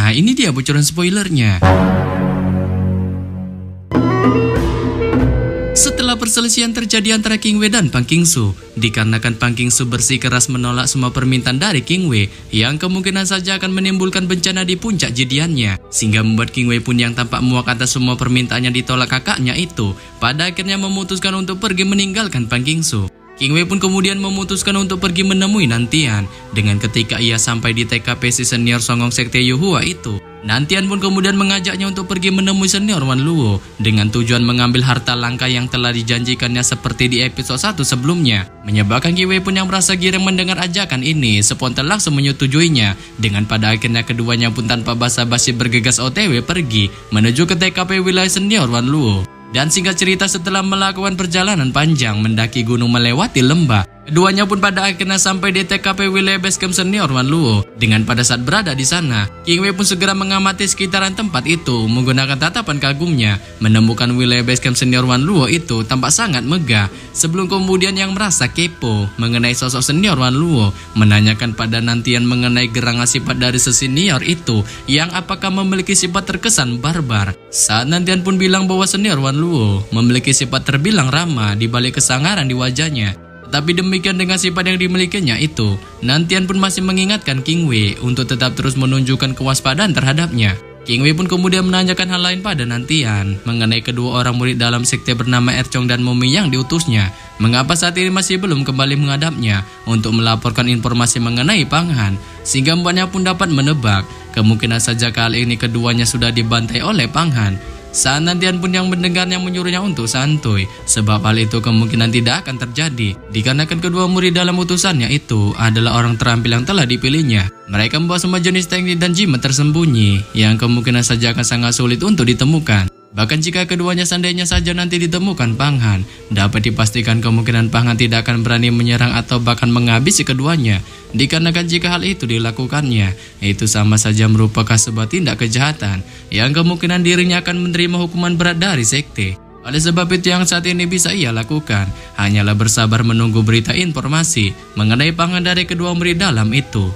Nah, ini dia bocoran spoilernya. Setelah perselisihan terjadi antara King Wei dan Pang Qingsu, dikarenakan Pang Qingsu bersikeras menolak semua permintaan dari King Wei yang kemungkinan saja akan menimbulkan bencana di puncak jediannya, sehingga membuat King Wei pun yang tampak muak atas semua permintaan yang ditolak kakaknya itu, pada akhirnya memutuskan untuk pergi meninggalkan Pang Qingsu. King Wei pun kemudian memutuskan untuk pergi menemui Nantian. Dengan ketika ia sampai di TKP si senior songong sekte Yuhua itu, Nantian pun kemudian mengajaknya untuk pergi menemui senior Wan Luo dengan tujuan mengambil harta langka yang telah dijanjikannya seperti di episode 1 sebelumnya. Menyebabkan King Wei pun yang merasa girang mendengar ajakan ini, spontan langsung menyetujuinya. Dengan pada akhirnya keduanya pun tanpa basa-basi bergegas OTW pergi menuju ke TKP wilayah senior Wan Luo. Dan singkat cerita, setelah melakukan perjalanan panjang mendaki gunung melewati lembah, keduanya pun pada akhirnya sampai di TKP wilayah basecamp senior Wan Luo. Dengan pada saat berada di sana, King Wei pun segera mengamati sekitaran tempat itu menggunakan tatapan kagumnya. Menemukan wilayah basecamp senior Wan Luo itu tampak sangat megah. Sebelum kemudian yang merasa kepo mengenai sosok senior Wan Luo, menanyakan pada Nantian mengenai gerangan sifat dari sesenior itu yang apakah memiliki sifat terkesan barbar. Saat Nantian pun bilang bahwa senior Wan Luo memiliki sifat terbilang ramah di balik kesangaran di wajahnya. Tapi demikian dengan sifat yang dimilikinya itu, Nantian pun masih mengingatkan King Wei untuk tetap terus menunjukkan kewaspadaan terhadapnya. King Wei pun kemudian menanyakan hal lain pada Nantian mengenai kedua orang murid dalam sekte bernama Erchong dan Momi yang diutusnya. Mengapa saat ini masih belum kembali menghadapnya untuk melaporkan informasi mengenai Pang Han, sehingga mbaknya pun dapat menebak kemungkinan saja kali ini keduanya sudah dibantai oleh Pang Han. Saat Nantian pun yang mendengarnya menyuruhnya untuk santuy, sebab hal itu kemungkinan tidak akan terjadi dikarenakan kedua murid dalam utusannya itu adalah orang terampil yang telah dipilihnya. Mereka membawa semua jenis teknik dan jimat tersembunyi yang kemungkinan saja akan sangat sulit untuk ditemukan. Bahkan jika keduanya seandainya saja nanti ditemukan Pang Han, dapat dipastikan kemungkinan Pang Han tidak akan berani menyerang atau bahkan menghabisi keduanya. Dikarenakan jika hal itu dilakukannya, itu sama saja merupakan sebuah tindak kejahatan yang kemungkinan dirinya akan menerima hukuman berat dari sekte. Oleh sebab itu yang saat ini bisa ia lakukan hanyalah bersabar menunggu berita informasi mengenai Pang Han dari kedua murid dalam itu.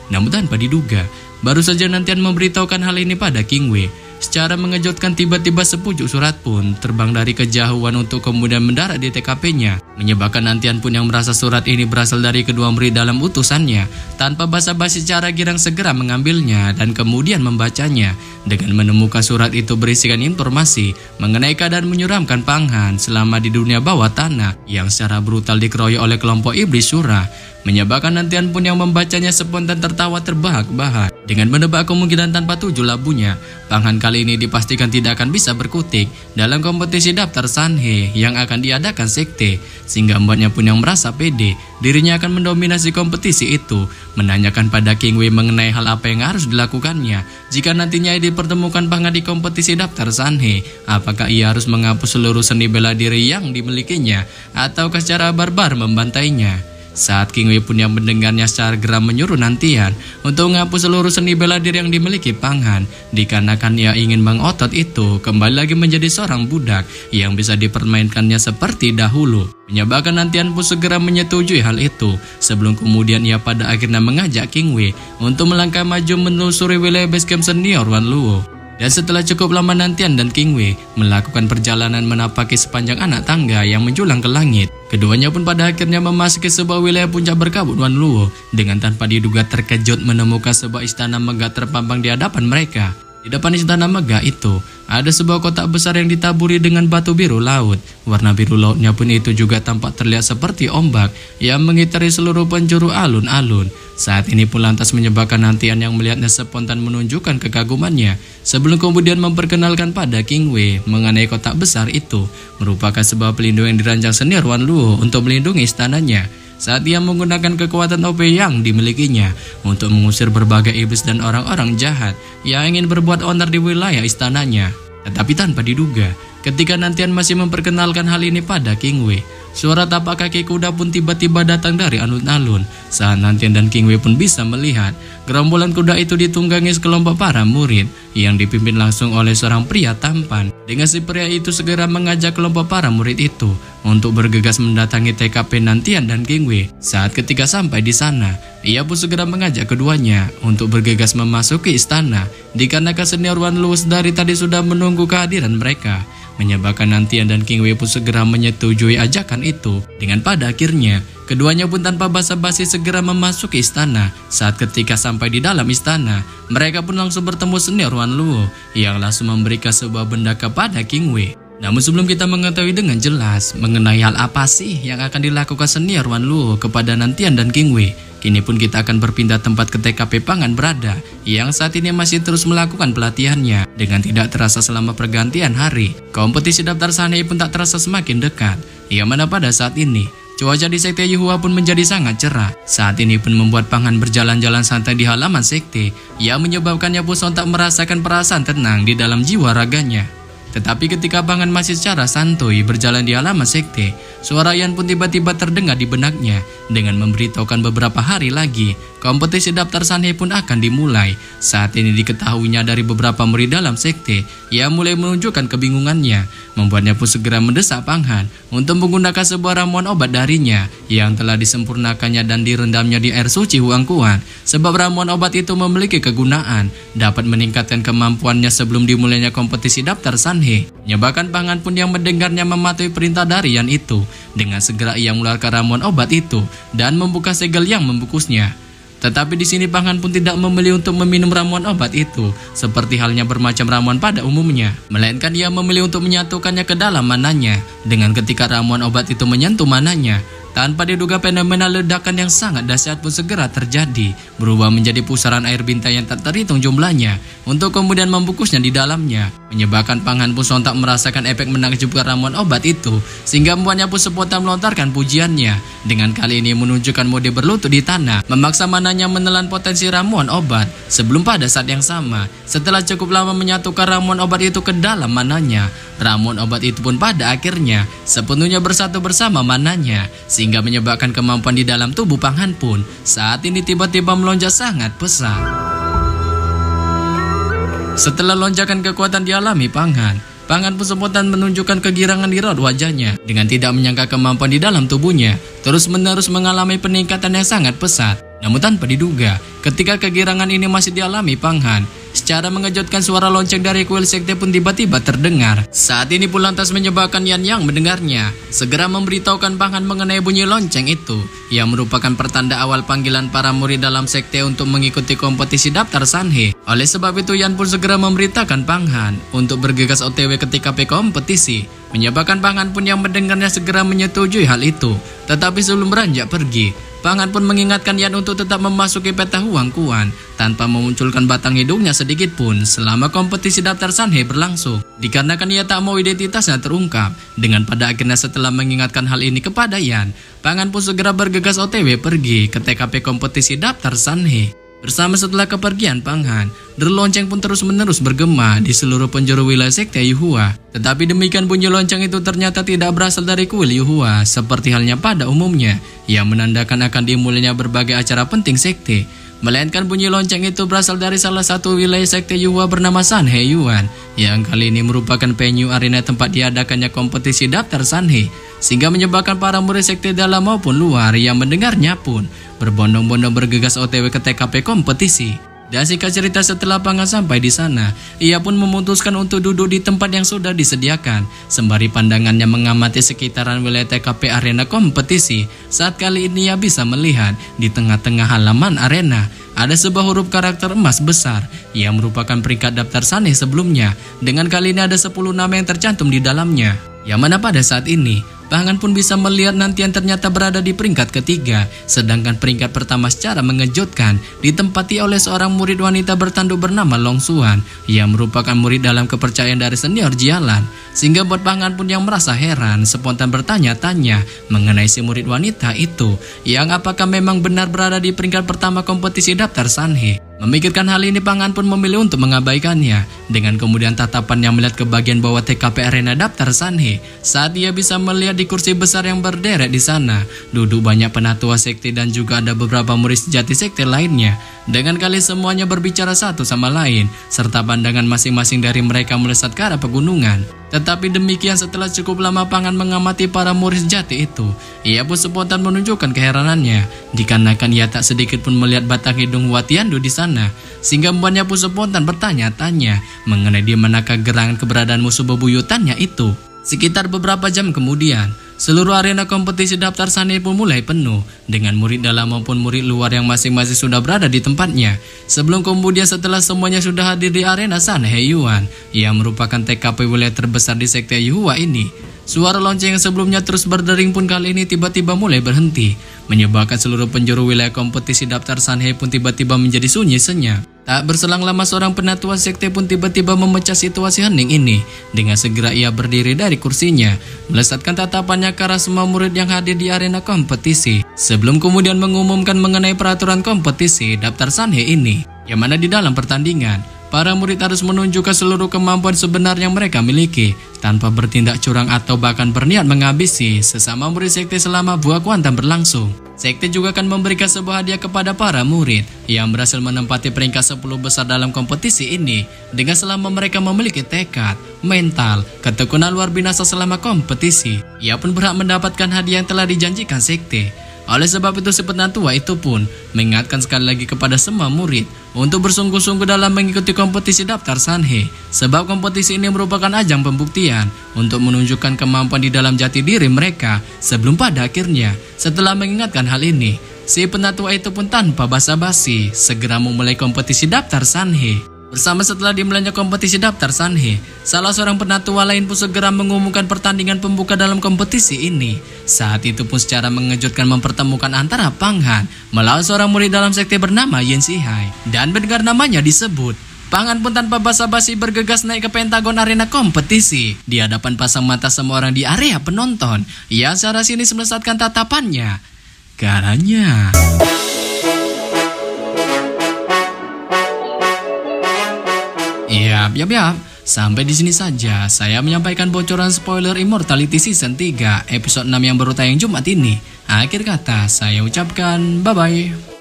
Namun tanpa diduga, baru saja Nantian memberitahukan hal ini pada King Wei. Secara mengejutkan tiba-tiba sepucuk surat pun terbang dari kejauhan untuk kemudian mendarat di TKP-nya. Menyebabkan Nantian pun yang merasa surat ini berasal dari kedua murid dalam utusannya. Tanpa basa-basi secara girang segera mengambilnya dan kemudian membacanya. Dengan menemukan surat itu berisikan informasi mengenai keadaan menyeramkan Pang Han selama di dunia bawah tanah yang secara brutal dikeroyok oleh kelompok iblis Surah. Menyebabkan Nantian pun yang membacanya spontan tertawa terbahak-bahak. Dengan menebak kemungkinan tanpa tujuh labunya, Pang Han kali ini dipastikan tidak akan bisa berkutik dalam kompetisi daftar Sanhe yang akan diadakan sekte. Sehingga membuatnya pun yang merasa pede dirinya akan mendominasi kompetisi itu. Menanyakan pada King Wei mengenai hal apa yang harus dilakukannya jika nantinya dipertemukan Pang Han di kompetisi daftar Sanhe. Apakah ia harus menghapus seluruh seni bela diri yang dimilikinya ataukah secara barbar membantainya? Saat King Wei pun yang mendengarnya secara geram menyuruh Nantian untuk menghapus seluruh seni bela diri yang dimiliki Pang Han, dikarenakan ia ingin Bang Otot itu kembali lagi menjadi seorang budak yang bisa dipermainkannya seperti dahulu. Menyebabkan Nantian pun segera menyetujui hal itu, sebelum kemudian ia pada akhirnya mengajak King Wei untuk melangkah maju menelusuri wilayah basecamp senior Wan Luo. Dan setelah cukup lama Nantian dan King Wei melakukan perjalanan menapaki sepanjang anak tangga yang menjulang ke langit, keduanya pun pada akhirnya memasuki sebuah wilayah puncak berkabut Wan Luo dengan tanpa diduga terkejut menemukan sebuah istana megah terpampang di hadapan mereka. Di depan istana megah itu ada sebuah kotak besar yang ditaburi dengan batu biru laut. Warna biru lautnya pun itu juga tampak terlihat seperti ombak yang mengitari seluruh penjuru alun-alun. Saat ini pun lantas menyebabkan Nantian yang melihatnya spontan menunjukkan kekagumannya sebelum kemudian memperkenalkan pada King Wei mengenai kotak besar itu merupakan sebuah pelindung yang dirancang senior Wan Luo untuk melindungi istananya. Saat ia menggunakan kekuatan OP yang dimilikinya untuk mengusir berbagai iblis dan orang-orang jahat yang ingin berbuat onar di wilayah istananya. Tetapi tanpa diduga, ketika Nantian masih memperkenalkan hal ini pada King Wei, suara tapak kaki kuda pun tiba-tiba datang dari alun-alun. Saat Nantian dan King Wei pun bisa melihat, gerombolan kuda itu ditunggangi sekelompok para murid yang dipimpin langsung oleh seorang pria tampan. Dengan si pria itu segera mengajak kelompok para murid itu untuk bergegas mendatangi TKP Nantian dan King Wei. Saat ketika sampai di sana, ia pun segera mengajak keduanya untuk bergegas memasuki istana, dikarenakan senior Wan Luo dari tadi sudah menunggu kehadiran mereka. Menyebabkan Nantian dan King Wei pun segera menyetujui ajakan itu. Dengan pada akhirnya, keduanya pun tanpa basa-basi segera memasuki istana. Saat ketika sampai di dalam istana, mereka pun langsung bertemu senior Wan Luo yang langsung memberikan sebuah benda kepada King Wei. Namun sebelum kita mengetahui dengan jelas mengenai hal apa sih yang akan dilakukan senior Wan Luo kepada Nantian dan King Wei, kini pun kita akan berpindah tempat ke TKP Pangan Berada yang saat ini masih terus melakukan pelatihannya. Dengan tidak terasa selama pergantian hari, kompetisi daftar Sanhei pun tak terasa semakin dekat. Yang mana pada saat ini, cuaca di Sekte Yuhua pun menjadi sangat cerah. Saat ini pun membuat Pangan berjalan-jalan santai di halaman sekte yang menyebabkannya pun sontak merasakan perasaan tenang di dalam jiwa raganya. Tetapi ketika Pangan masih secara santuy berjalan di halaman sekte, suara Yan pun tiba-tiba terdengar di benaknya dengan memberitahukan beberapa hari lagi kompetisi daftar Sanhei pun akan dimulai. Saat ini diketahuinya dari beberapa murid dalam sekte yang mulai menunjukkan kebingungannya, membuatnya pun segera mendesak Pangan untuk menggunakan sebuah ramuan obat darinya yang telah disempurnakannya dan direndamnya di air suci Huang Kuan. Sebab ramuan obat itu memiliki kegunaan dapat meningkatkan kemampuannya sebelum dimulainya kompetisi daftar Sanhei. Menyebabkan Pangan pun yang mendengarnya mematuhi perintah dari Yan itu. Dengan segera ia mengeluarkan ramuan obat itu dan membuka segel yang membungkusnya. Tetapi di sini Pangan pun tidak memilih untuk meminum ramuan obat itu seperti halnya bermacam ramuan pada umumnya, melainkan ia memilih untuk menyatukannya ke dalam mananya. Dengan ketika ramuan obat itu menyentuh mananya, tanpa diduga fenomena ledakan yang sangat dahsyat pun segera terjadi, berubah menjadi pusaran air bintang yang tak terhitung jumlahnya untuk kemudian membungkusnya di dalamnya. Menyebabkan Pangan pun sontak merasakan efek menakjubkan ramuan obat itu, sehingga membuatnya pun spontan melontarkan pujiannya. Dengan kali ini menunjukkan mode berlutut di tanah, memaksa mananya menelan potensi ramuan obat. Sebelum pada saat yang sama, setelah cukup lama menyatukan ramuan obat itu ke dalam mananya, ramuan obat itu pun pada akhirnya sepenuhnya bersatu bersama mananya, sehingga menyebabkan kemampuan di dalam tubuh Pangan pun saat ini tiba-tiba melonjak sangat pesat. Setelah lonjakan kekuatan dialami Pangan pun spontan menunjukkan kegirangan di raut wajahnya. Dengan tidak menyangka kemampuan di dalam tubuhnya terus-menerus mengalami peningkatan yang sangat pesat. Namun tanpa diduga, ketika kegirangan ini masih dialami Pangan, secara mengejutkan suara lonceng dari kuil sekte pun tiba-tiba terdengar. Saat ini pun lantas menyebabkan Yan yang mendengarnya segera memberitahukan Pangan mengenai bunyi lonceng itu, yang merupakan pertanda awal panggilan para murid dalam sekte untuk mengikuti kompetisi daftar Sanhei. Oleh sebab itu Yan pun segera memberitakan Pangan untuk bergegas OTW ke TKP kompetisi. Menyebabkan Pangan pun yang mendengarnya segera menyetujui hal itu. Tetapi sebelum beranjak pergi, Pangan pun mengingatkan Yan untuk tetap memasuki peta Huang Kuan tanpa memunculkan batang hidungnya sedikit pun selama kompetisi daftar Sanhei berlangsung, dikarenakan ia tak mau identitasnya terungkap. Dengan pada akhirnya setelah mengingatkan hal ini kepada Yan, Pangan pun segera bergegas OTW pergi ke TKP kompetisi daftar Sanhei. Bersama setelah kepergian Pangan, lonceng pun terus-menerus bergema di seluruh penjuru wilayah sekte Yuhua. Tetapi demikian bunyi lonceng itu ternyata tidak berasal dari kuil Yuhua seperti halnya pada umumnya yang menandakan akan dimulainya berbagai acara penting sekte, melainkan bunyi lonceng itu berasal dari salah satu wilayah sekte Yuhua bernama Sanhei Yuan, yang kali ini merupakan venue arena tempat diadakannya kompetisi daftar Sanhei, sehingga menyebabkan para murid sekte dalam maupun luar yang mendengarnya pun berbondong-bondong bergegas OTW ke TKP kompetisi. Dan singkat cerita setelah Pangan sampai di sana, ia pun memutuskan untuk duduk di tempat yang sudah disediakan, sembari pandangannya mengamati sekitaran wilayah TKP arena kompetisi. Saat kali ini ia bisa melihat di tengah-tengah halaman arena ada sebuah huruf karakter emas besar yang merupakan peringkat daftar Sanhei sebelumnya. Dengan kali ini ada 10 nama yang tercantum di dalamnya, yang mana pada saat ini Pangan pun bisa melihat Nantian ternyata berada di peringkat ketiga, sedangkan peringkat pertama secara mengejutkan ditempati oleh seorang murid wanita bertanduk bernama Long Xuan yang merupakan murid dalam kepercayaan dari senior Jialan. Sehingga buat Pangan pun yang merasa heran spontan bertanya-tanya mengenai si murid wanita itu, yang apakah memang benar berada di peringkat pertama kompetisi daftar Sanhei. Memikirkan hal ini, Pangan pun memilih untuk mengabaikannya. Dengan kemudian tatapan yang melihat ke bagian bawah TKP arena daftar Sanhe, saat ia bisa melihat di kursi besar yang berderet di sana, duduk banyak penatua sekte dan juga ada beberapa murid sejati sekte lainnya. Dengan kali semuanya berbicara satu sama lain, serta pandangan masing-masing dari mereka melesat ke arah pegunungan. Tetapi demikian, setelah cukup lama Pangan mengamati para murid sejati itu, ia pun spontan menunjukkan keheranannya, dikarenakan ia tak sedikit pun melihat batang hidung Watiandu di sana, sehingga membuatnya pun spontan bertanya-tanya mengenai di manakah gerangan keberadaan musuh bebuyutannya itu. Sekitar beberapa jam kemudian, seluruh arena kompetisi daftar Sanhe pun mulai penuh dengan murid dalam maupun murid luar yang masing-masing sudah berada di tempatnya. Sebelum kemudian setelah semuanya sudah hadir di arena Sanhe Yuan, yang merupakan TKP wilayah terbesar di sekte Yuhua ini, suara lonceng yang sebelumnya terus berdering pun kali ini tiba-tiba mulai berhenti, menyebabkan seluruh penjuru wilayah kompetisi daftar Sanhe pun tiba-tiba menjadi sunyi senyap. Tak berselang lama, seorang penatua sekte pun tiba-tiba memecah situasi hening ini. Dengan segera ia berdiri dari kursinya, melesatkan tatapannya ke arah semua murid yang hadir di arena kompetisi, sebelum kemudian mengumumkan mengenai peraturan kompetisi daftar Sanhe ini, yang mana di dalam pertandingan, para murid harus menunjukkan seluruh kemampuan sebenarnya yang mereka miliki, tanpa bertindak curang atau bahkan berniat menghabisi sesama murid sekte selama buah kuantan berlangsung. Sekte juga akan memberikan sebuah hadiah kepada para murid yang berhasil menempati peringkat 10 besar dalam kompetisi ini, dengan selama mereka memiliki tekad, mental, ketekunan luar biasa selama kompetisi. Ia pun berhak mendapatkan hadiah yang telah dijanjikan sekte. Oleh sebab itu, si penatua itu pun mengingatkan sekali lagi kepada semua murid untuk bersungguh-sungguh dalam mengikuti kompetisi daftar Sanhe, sebab kompetisi ini merupakan ajang pembuktian untuk menunjukkan kemampuan di dalam jati diri mereka. Sebelum pada akhirnya, setelah mengingatkan hal ini, si penatua itu pun tanpa basa-basi segera memulai kompetisi daftar Sanhe. Setelah dimulainya kompetisi daftar Sanhe, salah seorang penatua lain pun segera mengumumkan pertandingan pembuka dalam kompetisi ini. Saat itu pun secara mengejutkan mempertemukan antara Panghan melawan seorang murid dalam sekte bernama Yin Shihai. Dan mendengar namanya disebut, Pangan pun tanpa basa-basi bergegas naik ke pentagon arena kompetisi di hadapan pasang mata semua orang di area penonton yang secara sinis melesatkan tatapannya ke arahnya. Yap. Sampai di sini saja saya menyampaikan bocoran spoiler Immortality Season 3 episode 6 yang baru tayang Jumat ini. Akhir kata saya ucapkan bye-bye.